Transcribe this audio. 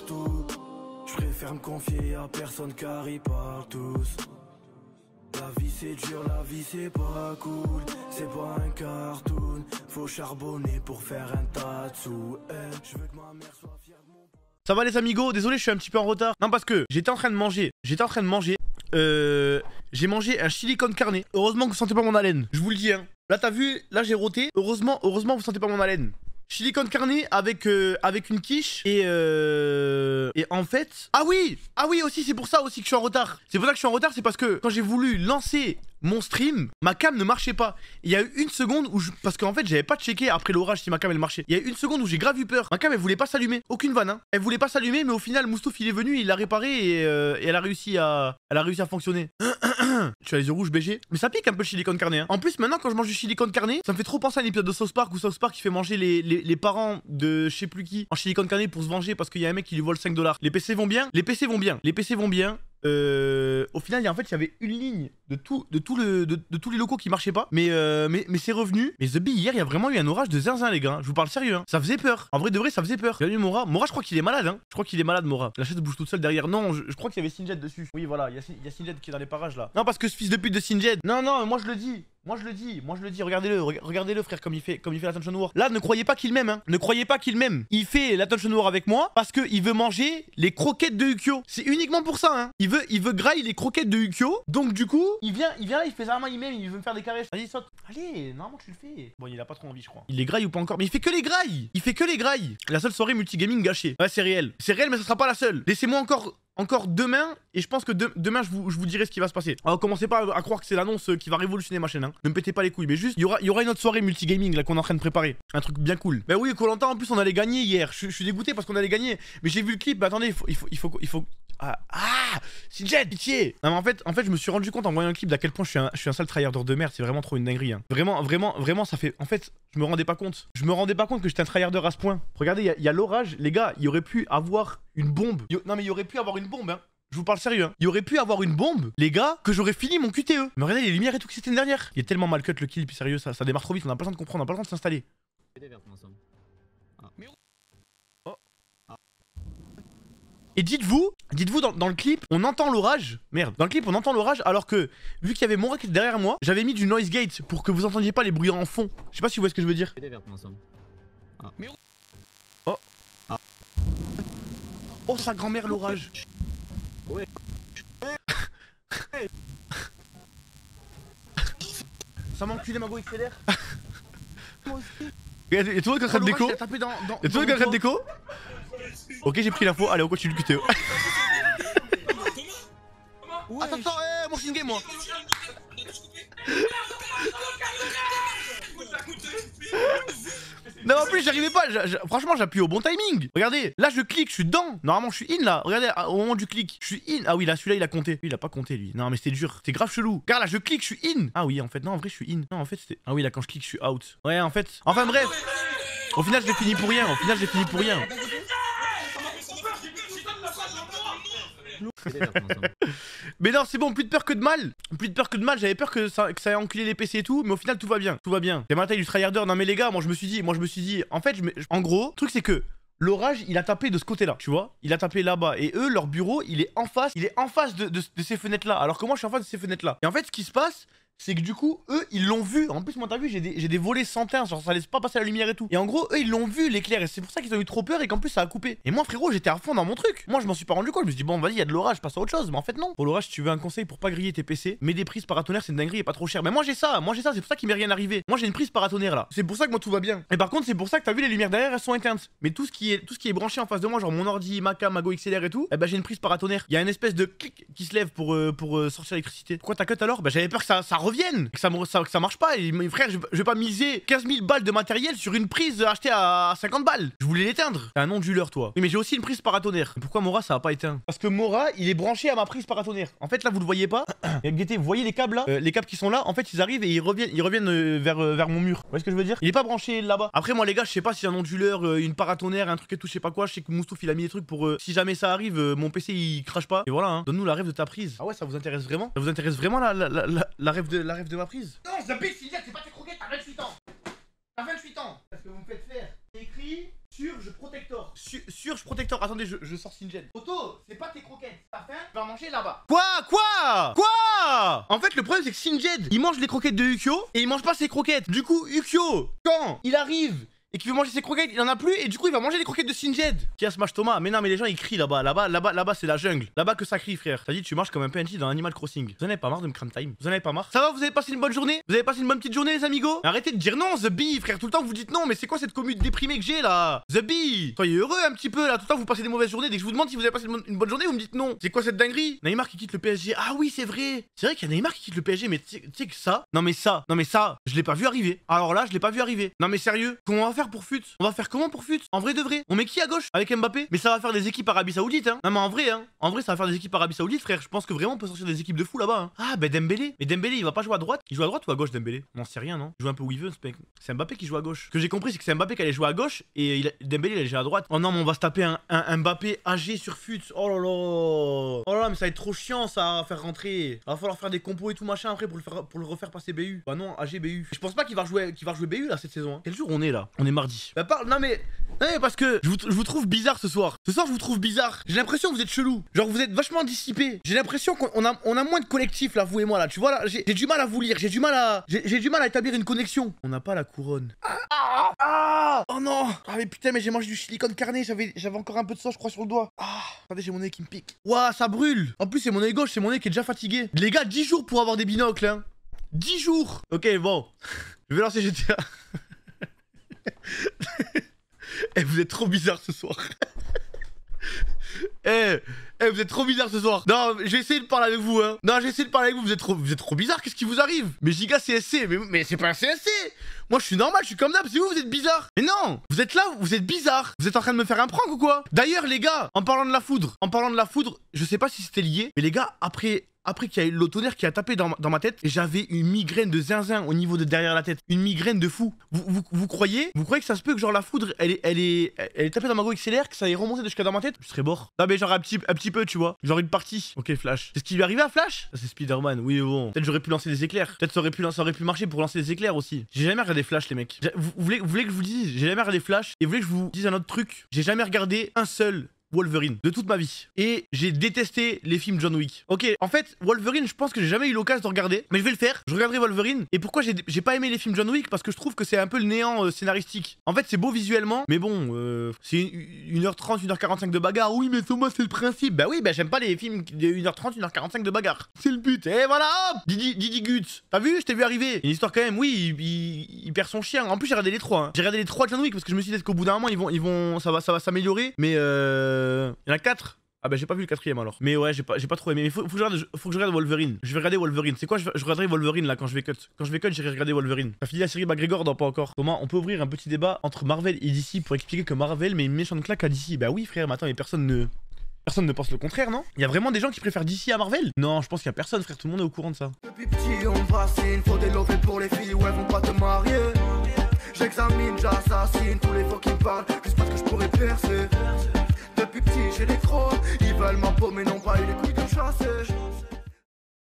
partout. Je préfère me confier à personne car ils parlent tous. La vie c'est dur, la vie c'est pas cool. C'est pas un cartoon. Faut charbonner pour faire un tas de sous. Je veux que ma mère soit fière de mon... Ça va les amigos, désolé je suis un petit peu en retard. Non parce que j'étais en train de manger. J'ai mangé un chili con carne. Heureusement que vous sentez pas mon haleine. Je vous le dis hein. Là t'as vu, là j'ai roté. Heureusement vous sentez pas mon haleine. Chili con carne avec une quiche et en fait... Ah oui aussi, c'est pour ça aussi que je suis en retard. C'est pour ça que je suis en retard, c'est parce que quand j'ai voulu lancer mon stream, ma cam ne marchait pas. Il y a eu une seconde où parce qu'en fait j'avais pas checké après l'orage si ma cam elle marchait. Il y a eu une seconde où j'ai grave eu peur. Ma cam elle voulait pas s'allumer, aucune vanne hein. Elle voulait pas s'allumer mais au final Moustouf il est venu, il l'a réparé et elle a réussi à fonctionner. Tu as les yeux rouges BG. Mais ça pique un peu le chili con carne hein. En plus maintenant quand je mange du chili con carne, ça me fait trop penser à un épisode de South Park où South Park il fait manger les parents de je sais plus qui en chili con carne pour se venger parce qu'il y a un mec qui lui vole 5 $. Les PC vont bien. Au final, en fait, il y avait une ligne de tous les locaux qui marchaient pas. Mais c'est revenu. Mais The Bee, hier, il y a vraiment eu un orage de zinzin, les gars. Je vous parle sérieux. Hein. Ça faisait peur. En vrai de vrai, ça faisait peur. Bienvenue, Mora. Mora, je crois qu'il est malade. Hein. Je crois qu'il est malade, Mora. La chaise bouge toute seule derrière. Non, je crois qu'il y avait Sinjed dessus. Oui, voilà. Il y a Sinjed qui est dans les parages là. Non, parce que ce fils de pute de Sinjed. Non, moi je le dis. Regardez-le frère comme il fait l'attention war. Là ne croyez pas qu'il m'aime hein. Ne croyez pas qu'il m'aime. Il fait l'attention war avec moi parce qu'il veut manger les croquettes de Ukyo. C'est uniquement pour ça hein. Il veut grailler les croquettes de Ukyo. Donc du coup il vient là, il fait ça, il m'aime, il veut me faire des caresses. Vas-y saute. Allez, normalement tu le fais. Bon il a pas trop envie je crois. Il les graille ou pas encore. Mais il fait que les grailles. La seule soirée multigaming gâchée. Ouais c'est réel mais ça sera pas la seule. Laissez-moi encore demain, et je pense que demain je vous dirai ce qui va se passer. Alors commencez pas à croire que c'est l'annonce qui va révolutionner ma chaîne hein. Ne me pétez pas les couilles, mais juste il y aura une autre soirée multigaming là qu'on est en train de préparer. Un truc bien cool. Bah oui, Koh-Lanta en plus on allait gagner hier. Je suis dégoûté parce qu'on allait gagner. Mais j'ai vu le clip, mais attendez, il faut... Sinjed, pitié. Non mais en fait je me suis rendu compte en voyant le clip d'à quel point je suis un sale tryharder de merde. C'est vraiment trop une dinguerie hein. Vraiment ça fait... En fait je me rendais pas compte que j'étais un tryharder à ce point. Regardez, il y a l'orage, les gars, il y aurait pu avoir une bombe. Non mais il y aurait pu avoir une bombe hein. Je vous parle sérieux hein. Il y aurait pu avoir une bombe, les gars, que j'aurais fini mon QTE. Mais regardez les lumières et tout que c'était une dernière. Il est tellement mal cut le kill, puis sérieux, ça démarre trop vite, on a pas le temps de comprendre, on a pas le temps de s'installer. Oh. Et dites-vous dans le clip, on entend l'orage. Merde, dans le clip on entend l'orage alors que, vu qu'il y avait Mora qui était derrière moi, j'avais mis du noise gate pour que vous entendiez pas les bruits en fond. Je sais pas si vous voyez ce que je veux dire. Oh. Oh sa grand-mère l'orage. Ouais. Ça m'a enculé ma go XLR. Et toi qui crête déco. Et toi qui crête déco. Ok j'ai pris l'info, allez on continue le QTE. Attends, moi je suis une game moi. Non en plus j'arrivais pas, franchement j'appuie au bon timing. Regardez, là je clique, je suis dedans. Normalement je suis in là, regardez au moment du clic. Je suis in, ah oui là celui-là il a compté. Lui il a pas compté lui, non mais c'était dur, c'était grave chelou. Car là je clique, je suis in. Ah oui en fait, non en vrai je suis in. Non en fait c'était... Ah oui là quand je clique je suis out. Ouais en fait, enfin bref. Au final je l'ai fini pour rien, Mais non c'est bon, plus de peur que de mal. J'avais peur que ça ait enculé les PC et tout. Mais au final tout va bien. C'est ma taille du tryharder. Non mais les gars, moi je me suis dit en fait en gros, le truc c'est que l'orage il a tapé de ce côté là, tu vois. Il a tapé là-bas. Et eux leur bureau il est en face de ces fenêtres là. Alors que moi je suis en face de ces fenêtres là. Et en fait ce qui se passe, c'est que du coup, eux, ils l'ont vu. En plus, moi, t'as vu, j'ai des volets sans teint, genre ça laisse pas passer la lumière et tout. Et en gros, eux, ils l'ont vu, l'éclair. Et c'est pour ça qu'ils ont eu trop peur et qu'en plus, ça a coupé. Et moi, frérot, j'étais à fond dans mon truc. Moi, je m'en suis pas rendu compte. Je me suis dit, bon, vas-y, il y a de l'orage, passe à autre chose. Mais en fait, non. Pour l'orage, si tu veux un conseil pour pas griller tes PC, mets des prises paratonnerres, c'est une dinguerie et pas trop cher. Mais moi, j'ai ça, c'est pour ça qu'il m'est rien arrivé. Moi, j'ai une prise paratonnerre là. C'est pour ça que moi, tout va bien. Et par contre, c'est pour ça que t'as vu, les lumières derrière, elles sont éteintes. Mais tout ce qui est branché en face de moi, genre mon ordi, ma cam, ma Go XLR et tout, eh ben, j'ai une prise paratonnerre. Il y a une espèce de clic qui se lève pour sortir l'électricité. Pourquoi t'as cut alors? Bah, j'avais peur que ça revienne. Que ça marche pas. Et mes frères, je vais pas miser 15 000 balles de matériel sur une prise achetée à 50 balles. Je voulais l'éteindre. T'es un onduleur, toi. Oui, mais j'ai aussi une prise paratonnerre. Pourquoi Mora ça a pas éteint? Parce que Mora, il est branché à ma prise paratonnerre. En fait, là, vous le voyez pas. Guettez, vous voyez les câbles là? Les câbles qui sont là, en fait, ils arrivent et ils reviennent vers mon mur. Vous voyez ce que je veux dire? Il est pas branché là-bas. Après, moi, les gars, je sais pas si c'est un onduleur, une paratonnerre, un truc et tout, je sais pas quoi. Je sais que Moustouf, il a mis des trucs pour si jamais ça arrive, mon PC il crache pas. Et voilà, hein. Donne-nous la rêve de ta prise. Ah ouais, ça vous intéresse vraiment? Ça vous intéresse vraiment la rêve de ma prise? Non, Zabé, c'est pas tes croquettes, t'as 28 ans. T'as 28 ans. Parce que vous me faites faire. C'est écrit Surge Protector. Surge Protector. Attendez, je sors Sinjed. Otto, c'est pas tes croquettes. T'as faim? Tu vas manger là-bas. Quoi? En fait, le problème, c'est que Sinjed, il mange les croquettes de Ukyo et il mange pas ses croquettes. Du coup, Ukyo, quand il arrive et qu'il veut manger ses croquettes, il en a plus et du coup il va manger les croquettes de Sinjed qui a Smash Thomas. Mais non, mais les gens ils crient là-bas, là-bas c'est la jungle. Là-bas que ça crie, frère. T'as dit tu marches comme un PNJ dans Animal Crossing. Vous en avez pas marre de me crame time? Vous en avez pas marre? Ça va, vous avez passé une bonne journée? Vous avez passé une bonne petite journée les amigos? Arrêtez de dire non, The Bee, frère. Tout le temps vous dites non, mais c'est quoi cette commune déprimée que j'ai là? The Bee, soyez heureux un petit peu là. Tout le temps vous passez des mauvaises journées. Dès que je vous demande si vous avez passé une bonne journée, vous me dites non. C'est quoi cette dinguerie? Neymar qui quitte le PSG. Ah oui, c'est vrai. C'est vrai qu'il y a Neymar qui quitte le PSG, mais tu sais que ça. Non mais ça, je l'ai pas vu arriver. Alors là, je l'ai pas vu arriver. Non mais sérieux, comment on va faire pour fut? On va faire comment pour fut? En vrai de vrai, on met qui à gauche avec Mbappé? Mais ça va faire des équipes Arabie Saoudite, hein. Non mais en vrai ça va faire des équipes Arabie Saoudite, frère. Je pense que vraiment on peut sortir des équipes de fou là-bas, hein. Ah bah Dembélé. Mais Dembélé il va pas jouer à droite? Il joue à droite ou à gauche Dembélé? On sait rien, non? Il joue un peu où il veut, c'est Mbappé qui joue à gauche. Ce que j'ai compris c'est que c'est Mbappé qui allait jouer à gauche et Dembélé il allait jouer à droite. Oh non mais on va se taper un Mbappé âgé sur fut. Oh là là. Oh là là, mais ça va être trop chiant ça à faire rentrer. Il va falloir faire des compos et tout machin après pour le refaire passer BU. Bah non, AG BU. Je pense pas qu'il va rejouer BU là cette saison, hein. Quel jour on est là? On est mardi. Bah parle, non mais parce que je vous trouve bizarre ce soir. Ce soir je vous trouve bizarre. J'ai l'impression que vous êtes chelou. Genre vous êtes vachement dissipé. J'ai l'impression qu'on a moins de collectif là, vous et moi là. Tu vois là, j'ai du mal à vous lire. J'ai du mal à établir une connexion. On n'a pas la couronne. Oh non. Ah mais putain, mais j'ai mangé du silicone carné. J'avais encore un peu de sang je crois sur le doigt. Attendez, j'ai mon nez qui me pique. Ouah, ça brûle. En plus c'est mon nez gauche, c'est mon nez qui est déjà fatigué. Les gars, 10 jours pour avoir des binocles, hein. 10 jours. Ok, bon. Je vais lancer GTA. Eh, vous êtes trop bizarre ce soir. Vous êtes trop bizarre ce soir. Non, j'ai essayé de parler avec vous, hein. Non, j'ai essayé de parler avec vous. Vous êt trop bizarre. Qu'est-ce qui vous arrive? Mais Giga CSC. Mais c'est pas un CSC. Moi, je suis normal. Je suis comme d'hab. C'est vous êtes bizarre. Mais non, vous êtes là. Vous êtes bizarre. Vous êtes en train de me faire un prank ou quoi? D'ailleurs, les gars, en parlant de la foudre, je sais pas si c'était lié, mais les gars, après qu'il y a eu l'autonaire qui a tapé dans ma tête, j'avais une migraine de zinzin au niveau de derrière la tête. Une migraine de fou. Vous croyez que ça se peut que genre la foudre, elle est tapée dans ma go XLR, que ça ait remonté jusqu'à dans ma tête? Je serais mort. Non mais genre un petit peu, tu vois. Genre une partie. Ok, Flash. C'est ce qui lui est arrivé à Flash? Ça c'est Spider-Man. Oui, bon. Peut-être j'aurais pu lancer des éclairs. Peut-être ça aurait pu marcher pour lancer des éclairs aussi. J'ai jamais regardé Flash, les mecs. Vous voulez que je vous dise? J'ai jamais regardé Flash. Et vous voulez que je vous dise un autre truc? J'ai jamais regardé un seul Wolverine de toute ma vie. Et j'ai détesté les films John Wick. Ok, en fait, Wolverine, je pense que j'ai jamais eu l'occasion de regarder, mais je vais le faire. Je regarderai Wolverine. Et pourquoi j'ai pas aimé les films John Wick? Parce que je trouve que c'est un peu le néant scénaristique. En fait, c'est beau visuellement, mais bon, c'est 1h30, 1h45 de bagarre. Oui, mais Thomas, c'est le principe. Bah oui, bah j'aime pas les films de 1h30, 1h45 de bagarre. C'est le but. Et voilà, hop, Didi Guts. T'as vu? Je t'ai vu arriver. Une histoire quand même, oui, il perd son chien. En plus, j'ai regardé les 3. Hein. J'ai regardé les 3 John Wick parce que je me suis dit qu'au bout d'un moment, ils vont, ça va s'améliorer. Mais il y en a 4. Ah bah j'ai pas vu le 4ème alors. Mais ouais, j'ai pas trop aimé. Mais faut que je regarde Wolverine. Je vais regarder Wolverine. C'est quoi, je regarderai Wolverine là quand je vais cut. Quand je vais cut, j'irai regarder Wolverine. T'as fini la série McGregor? Non, pas encore. Comment on peut ouvrir un petit débat entre Marvel et DC pour expliquer que Marvel met une méchante claque à DC? Bah oui frère, mais attends, mais personne ne pense le contraire, non? Il y a vraiment des gens qui préfèrent DC à Marvel? Non, je pense qu'il y a personne, frère. Tout le monde est au courant de ça. Depuis petit, on bassine. Faut des lovés pour les filles où elles vont pas te marier. J'examine, j'assassine tous les faux qui me parlent. Juste parce que je pourrais percer. Depuis petit, j'ai des crocs. Ils veulent ma peau, mais non pas eu les couilles de chasser.